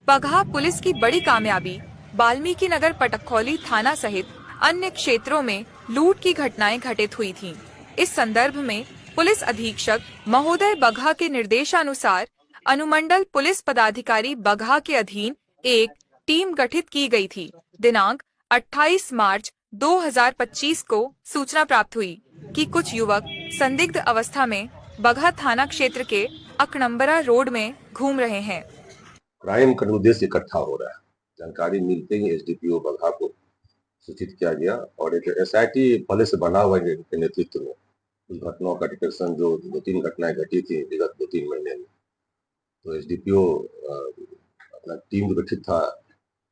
Bagaha police की बड़ी कामयाबी। वाल्मीकि नगर पटखौली थाना सहित अन्य क्षेत्रों में लूट की घटनाएं घटित हुई थीं। इस संदर्भ में पुलिस अधीक्षक महोदय बगहा के निर्देशानुसार अनुमंडल पुलिस पदाधिकारी बगहा के अधीन एक टीम गठित की गई थी। दिनांक 28 मार्च 2025 को सूचना प्राप्त हुई कि कुछ युवक संदिग्ध अवस्था में बगहा थाना क्षेत्र के अकनंबरा रोड में घूम रहे हैं। क्राइम का उद्देश्य इकट्ठा हो रहा है। जानकारी मिलते ही एसडीपीओ बगहा को सूचित किया गया और एक एसआईटी पहले से बना हुआ है इनके नेतृत्व में उस घटनाओं का डिटेक्शन जो 2-3 घटनाएं घटी थी विगत 2-3 महीने में। तो एसडीपीओ अपना टीम गठित था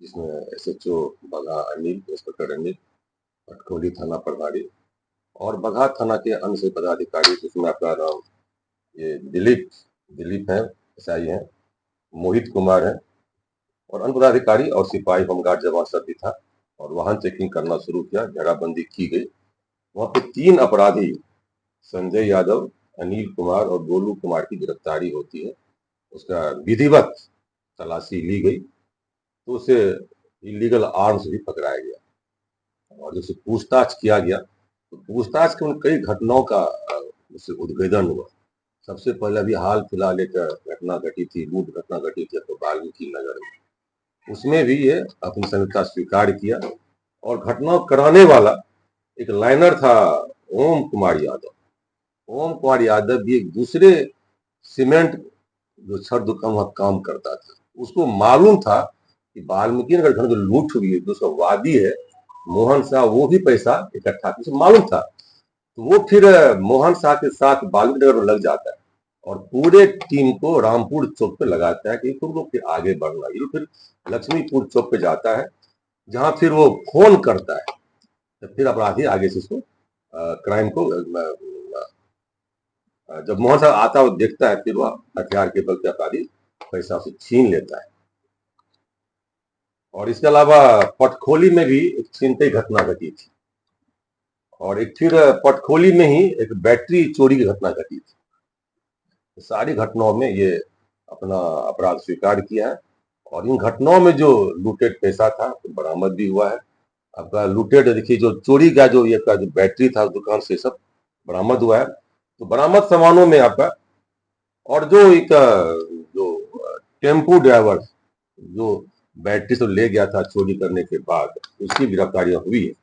जिसमें एसएचओ बगहा अनिल, इंस्पेक्टर अनिल, पटखोली थाना प्रभारी और बगहा थाना के अन्य से पदाधिकारी, जिसमें आपका नाम ये दिलीप है, एसआई है, मोहित कुमार है और अन्य पदाधिकारी और सिपाही होमगार्ड जवान सब भी था और वाहन चेकिंग करना शुरू किया। घेराबंदी की गई। वहां पे 3 अपराधी संजय यादव, अनिल कुमार और गोलू कुमार की गिरफ्तारी होती है। उसका विधिवत तलाशी ली गई तो उसे इलीगल आर्म्स भी पकड़ाया गया और जैसे पूछताछ किया गया तो पूछताछ के उन कई घटनाओं का उससे उद्भेदन हुआ। सबसे पहले अभी हाल फिलहाल एक घटना घटी थी, लूट घटना घटी थी तो वाल्मीकि नगर में। उसमें भी ये अपनी संगीता स्वीकार किया और घटना कराने वाला एक लाइनर था ओम कुमार यादव। ओम कुमार यादव भी एक दूसरे सीमेंट जो छड़ दुकान वहां काम करता था। उसको मालूम था कि वाल्मीकि नगर घर जो लूट हुई है, जो उसका वादी है मोहन शाह, वो भी पैसा इकट्ठा उसे मालूम था। तो वो फिर मोहन शाह के साथ वाल्मीकि नगर में लग जाता है और पूरे टीम को रामपुर चौक पे लगाता है कि तुम लोग फिर आगे बढ़ना। ये फिर लक्ष्मीपुर चौक पे जाता है जहां फिर वो फोन करता है तो फिर अपराधी आगे से उसको क्राइम को जब मोहन साहब आता है वो देखता है, फिर वह हथियार के बल पे अपराधी पैसा उसे छीन लेता है। और इसके अलावा पटखोली में भी एक छीनते घटना घटी थी और एक फिर पटखोली में ही एक बैटरी चोरी की घटना घटी थी। सारी घटनाओं में ये अपना अपराध स्वीकार किया है और इन घटनाओं में जो लूटेड पैसा था तो बरामद भी हुआ है। आपका लूटेड देखिए जो चोरी का जो ये का जो बैटरी था दुकान से सब बरामद हुआ है। तो बरामद सामानों में आपका और जो एक जो टेम्पू ड्राइवर जो बैटरी से ले गया था चोरी करने के बाद, उसकी गिरफ्तारियां हुई है।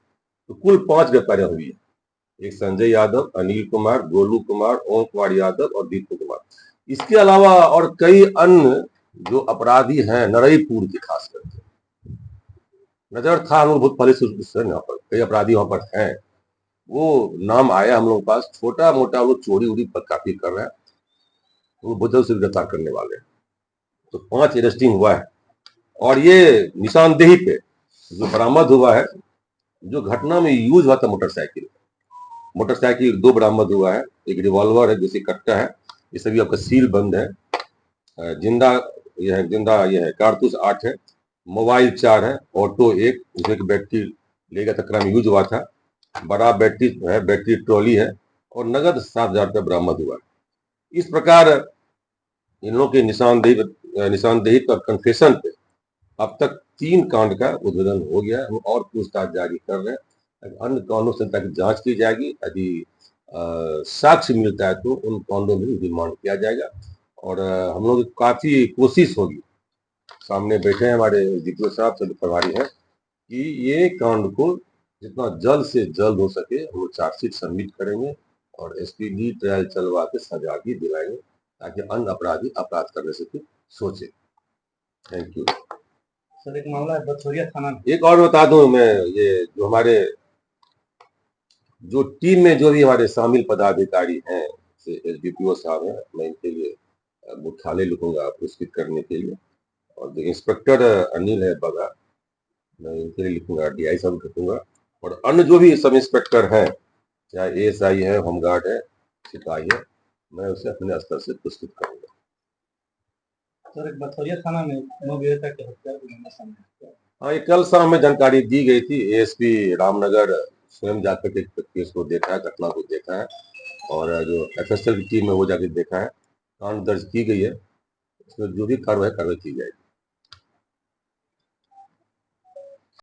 तो कुल 5 गिरफ्तारियां हुई है। एक संजय यादव, अनिल कुमार, गोलू कुमार, ओम कुमार यादव और दीपक कुमार। इसके अलावा और कई अन्य जो अपराधी हैं नरईपुर के, खास करके नजर था हम लोग बहुत पहले से यहाँ पर कई अपराधी वहां पर हैं। वो नाम आया हम लोग के पास, छोटा मोटा वो चोरी उड़ी पर काफी कर रहे हैं, वो बहुत जल्द से गिरफ्तार करने वाले हैं। तो 5 अरेस्टिंग हुआ है और ये निशानदेही पे जो बरामद हुआ है, जो घटना में यूज हुआ था मोटरसाइकिल 2 बरामद हुआ है। एक रिवॉल्वर है जैसे कट्टा है, ये सभी आपका सील बंद है। जिंदा ये है कारतूस 8 है, मोबाइल 4 है, ऑटो 1 जिसमें कि बैटरी ले गया था, क्रम यूज हुआ था, बड़ा बैटरी है, बैटरी ट्रॉली है और नगद 7,000 रुपया बरामद हुआ है। इस प्रकार इन लोगों के निशानदेही पर कन्फेशन पे अब तक 3 कांड का उद्भेदन हो गया है। हम और पूछताछ जारी कर रहे हैं। अन्य कांडों से की जांच की जाएगी। यदि साक्ष्य मिलता है तो उन कांडों में रिमांड किया जाएगा और हम लोग काफी कोशिश होगी, सामने बैठे हैं हमारे डीपीओ साहब सभी प्रभारी हैं, कि ये कांड को जितना जल्द से जल्द हो सके वो चार्जशीट सबमिट करेंगे और स्पीडी ट्रायल चलवा के सजा भी दिलाएंगे ताकि अन्य अपराधी अपराध करने से फिर सोचे। Thank you sir. एक मामला है बथोरिया थाना में। एक और बता दूं मैं, ये जो हमारे जो टीम में जो भी हमारे शामिल पदाधिकारी हैं, एसडीपीओ साहब हैं, मैं इनके लिए मुख्यालय लिखूंगा पुरस्कृत करने के लिए। और जो इंस्पेक्टर अनिल है बगा, मैं इनके लिए लिखूंगा, डीआई साहब लिखूंगा। और अन्य जो भी सब इंस्पेक्टर हैं, चाहे एएसआई है, होमगार्ड है, सिपाही है, मैं उसे अपने स्तर से पुरस्कृत करूंगा। सर, एक बथोरिया थाना में 9 विक्रेता की हत्या की मामला सामने आया। हाँ, ये कल शाम में जानकारी दी गई थी। एएसपी रामनगर स्वयं जाकर के केस को देखा है, घटना को देखा है और जो एफएसएल की टीम है वो जाकर देखा है। कांड दर्ज की गई है, उसमें जो भी कार्रवाई की जाएगी।